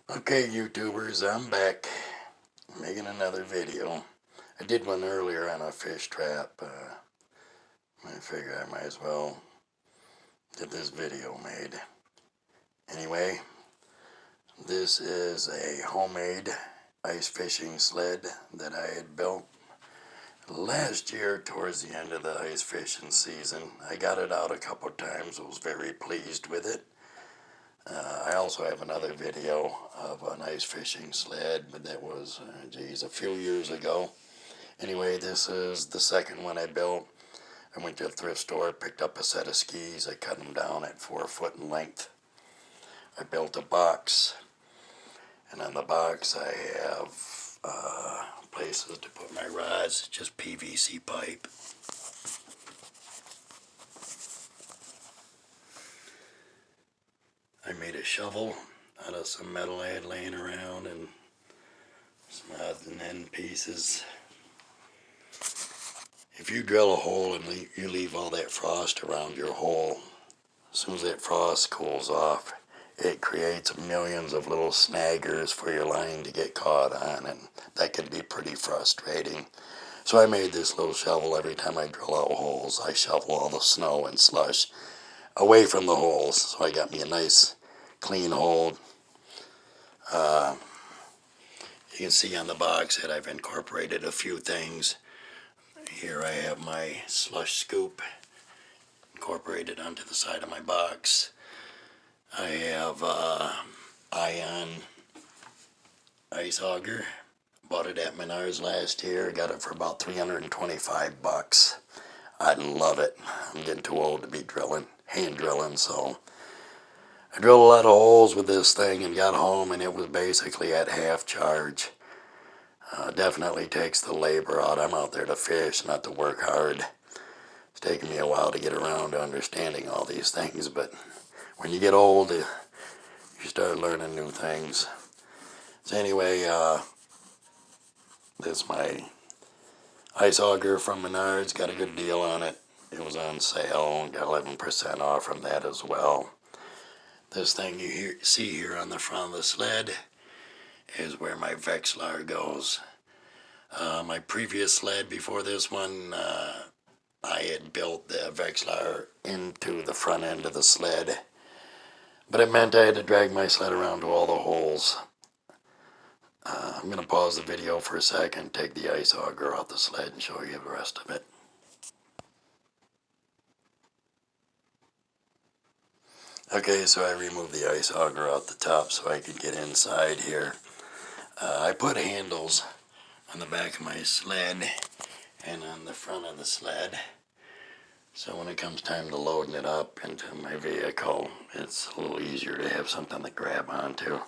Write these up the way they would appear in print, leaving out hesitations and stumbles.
Okay, YouTubers, I'm back making another video. I did one earlier on a fish trap. I figure I might as well get this video made. Anyway, this is a homemade ice fishing sled that I had built last year towards the end of the ice fishing season. I got it out a couple times. I was very pleased with it. I also have another video of an ice fishing sled, but that was, a few years ago. Anyway, this is the second one I built. I went to a thrift store, picked up a set of skis. I cut them down at 4 foot in length. I built a box, and on the box I have places to put my rods, just PVC pipe. I made a shovel out of some metal I had laying around and some odds and end pieces. If you drill a hole and you leave all that frost around your hole, as soon as that frost cools off, it creates millions of little snaggers for your line to get caught on, and that can be pretty frustrating. So I made this little shovel. Every time I drill out holes, I shovel all the snow and slush away from the holes. So I got me a nice clean hole. You can see on the box that I've incorporated a few things. Here I have my slush scoop incorporated onto the side of my box. I have ion ice auger. Bought it at Menards last year. Got it for about $325. I love it. I'm getting too old to be hand drilling, so I drilled a lot of holes with this thing and got home, and it was basically at half charge. Definitely takes the labor out. I'm out there to fish, not to work hard. It's taken me a while to get around to understanding all these things, but when you get old, you start learning new things. So anyway, this is my ice auger from Menards. Got a good deal on it. It was on sale. Got 11% off from that as well. This thing you see here on the front of the sled is where my Vexlar goes. My previous sled before this one, I had built the Vexlar into the front end of the sled, but it meant I had to drag my sled around to all the holes. I'm going to pause the video for a second, take the ice auger off the sled, and show you the rest of it. Okay, so I removed the ice auger out the top so I could get inside here. I put handles on the back of my sled and on the front of the sled, so when it comes time to loading it up into my vehicle, it's a little easier to have something to grab onto.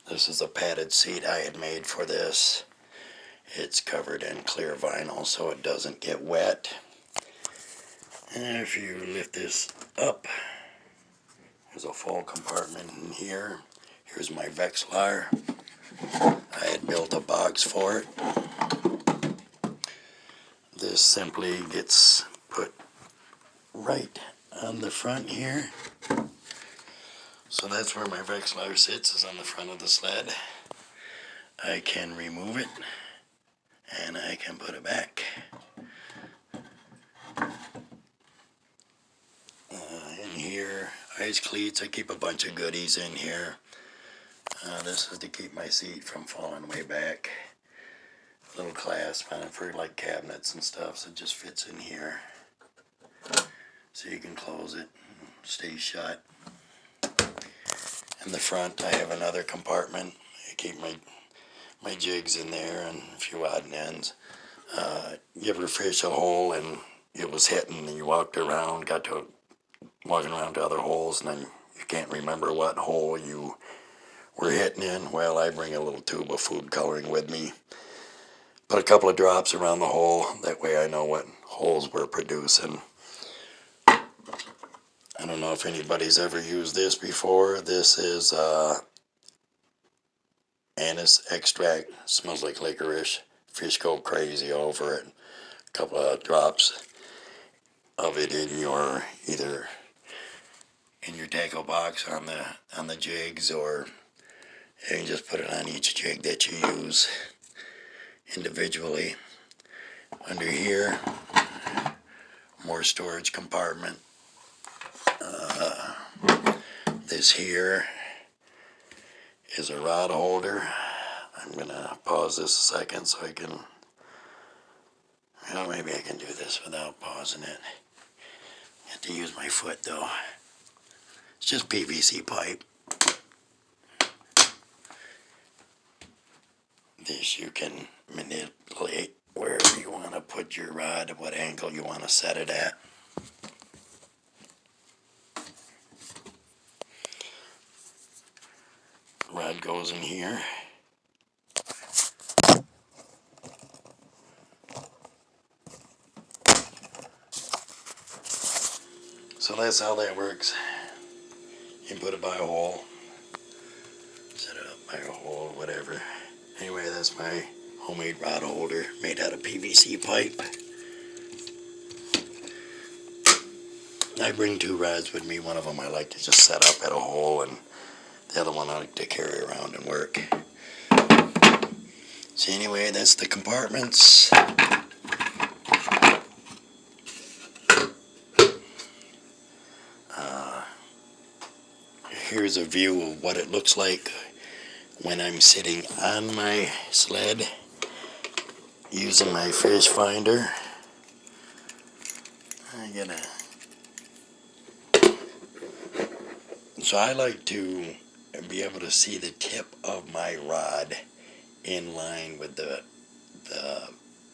This is a padded seat I had made for this. It's covered in clear vinyl so it doesn't get wet. And if you lift this up, there's a full compartment in here. Here's my Vexlar. I had built a box for it. This simply gets put right on the front here. So that's where my Vexlar sits, is on the front of the sled. I can remove it and I can put it back. In here, ice cleats. I keep a bunch of goodies in here. This is to keep my seat from falling way back. A little clasp on it for like cabinets and stuff, so it just fits in here. So you can close it and stay shut. In the front, I have another compartment. I keep my jigs in there and a few odd ends. You ever fish a hole and it was hitting and you walked around, got to walking around to other holes, and then you can't remember what hole you were hitting in? Well, I bring a little tube of food coloring with me. Put a couple of drops around the hole. That way I know what holes we're producing. I don't know if anybody's ever used this before. This is anise extract. Smells like licorice. Fish go crazy over it. A couple of drops of it in your either in your tackle box on the jigs or You can just put it on each jig that you use individually. Under here, more storage compartment. This here is a rod holder. I'm gonna pause this a second so I can, well, maybe I can do this without pausing it. I have to use my foot though. It's just PVC pipe. This you can manipulate wherever you want to put your rod, what angle you want to set it at. Rod goes in here. So that's how that works. You can put it by a hole, set it up by a hole, whatever. Anyway, that's my homemade rod holder made out of PVC pipe. I bring two rods with me. One of them I like to just set up at a hole, and the other one I like to carry around and work. So anyway, that's the compartments. Here's a view of what it looks like when I'm sitting on my sled using my fish finder. So I like to be able to see the tip of my rod in line with the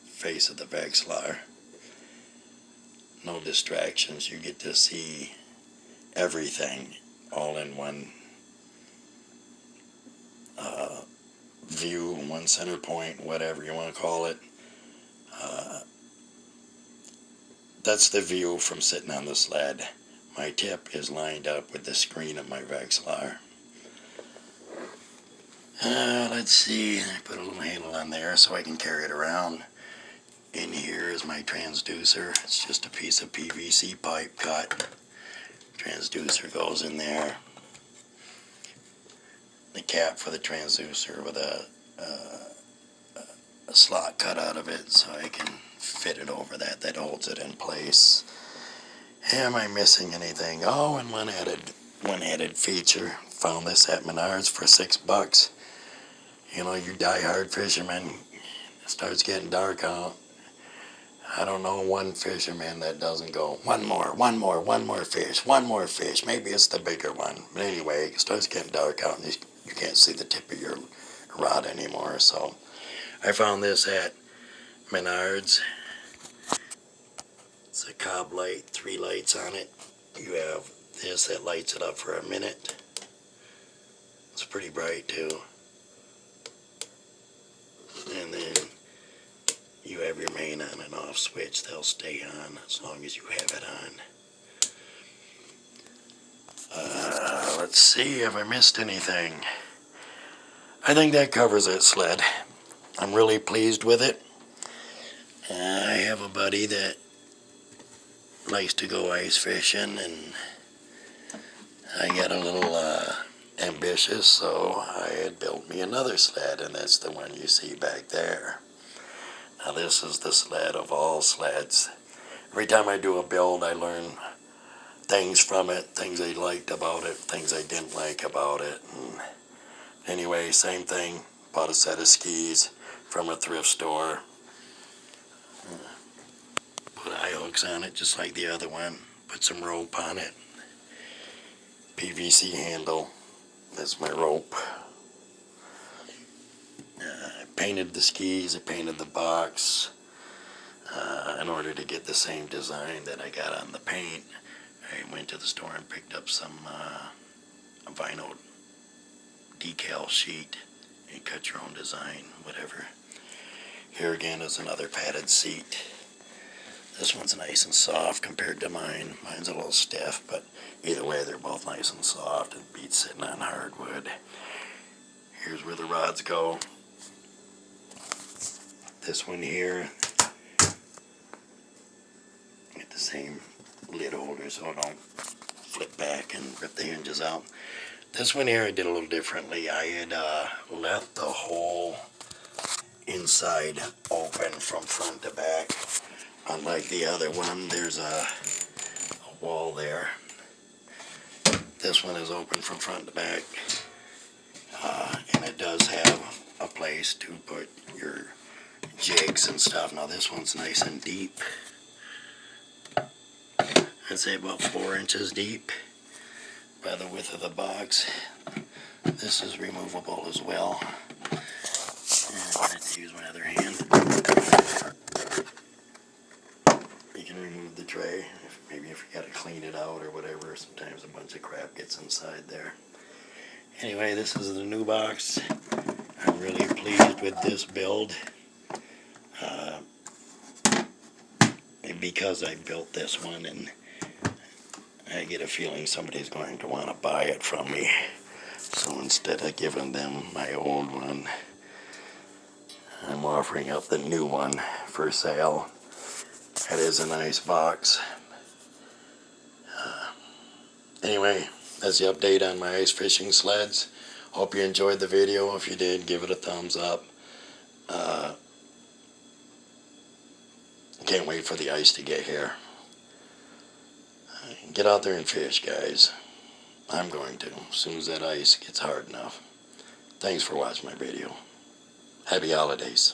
face of the Vexlar. No distractions. You get to see everything all in one view, one center point, whatever you want to call it. That's the view from sitting on the sled. My tip is lined up with the screen of my Vexlar. Let's see, I put a little handle on there so I can carry it around. In here is my transducer. It's just a piece of PVC pipe cut. Transducer goes in there. The cap for the transducer with a slot cut out of it so I can fit it over that. That holds it in place. Am I missing anything? Oh, and one added feature. Found this at Menards for $6. You know, you die-hard fishermen, it starts getting dark out. I don't know one fisherman that doesn't go, one more fish. Maybe it's the bigger one. But anyway, it starts getting dark out and you can't see the tip of your rod anymore. So I found this at Menards. It's a cob light, 3 lights on it. You have this that lights it up for a minute. It's pretty bright too. And then you have your main on and off switch. They'll stay on as long as you have it on. Let's see if I missed anything. I think that covers it, sled. I'm really pleased with it. I have a buddy that likes to go ice fishing, and I got a little ambitious, so I had built me another sled, and that's the one you see back there. Now this is the sled of all sleds. Every time I do a build, I learn things from it, things I liked about it, things I didn't like about it. And anyway, same thing, bought a set of skis from a thrift store. Put eye hooks on it just like the other one. Put some rope on it. PVC handle. That's my rope. I painted the skis. I painted the box. In order to get the same design that I got on the paint, I went to the store and picked up some vinyl decal sheet. You cut your own design, whatever. Here again is another padded seat. This one's nice and soft compared to mine. Mine's a little stiff, but either way, they're both nice and soft. It beats sitting on hardwood. Here's where the rods go. This one here, get the same lid holder so it don't flip back and rip the hinges out. This one here I did a little differently. I had left the whole inside open from front to back. Unlike the other one, there's a wall there. This one is open from front to back. And it does have a place to put your jigs and stuff. Now this one's nice and deep. I'd say about 4 inches deep by the width of the box. This is removable as well. And I'm going to use my other hand. You can remove the tray, maybe if you got to clean it out or whatever. Sometimes a bunch of crap gets inside there. Anyway, this is the new box. I'm really pleased with this build. Because I built this one, and I get a feeling somebody's going to want to buy it from me. So instead of giving them my old one, I'm offering up the new one for sale. It is a nice box. Anyway, that's the update on my ice fishing sleds. Hope you enjoyed the video. If you did, give it a thumbs up. Can't wait for the ice to get here. Get out there and fish, guys. I'm going to, as soon as that ice gets hard enough. Thanks for watching my video. Happy holidays.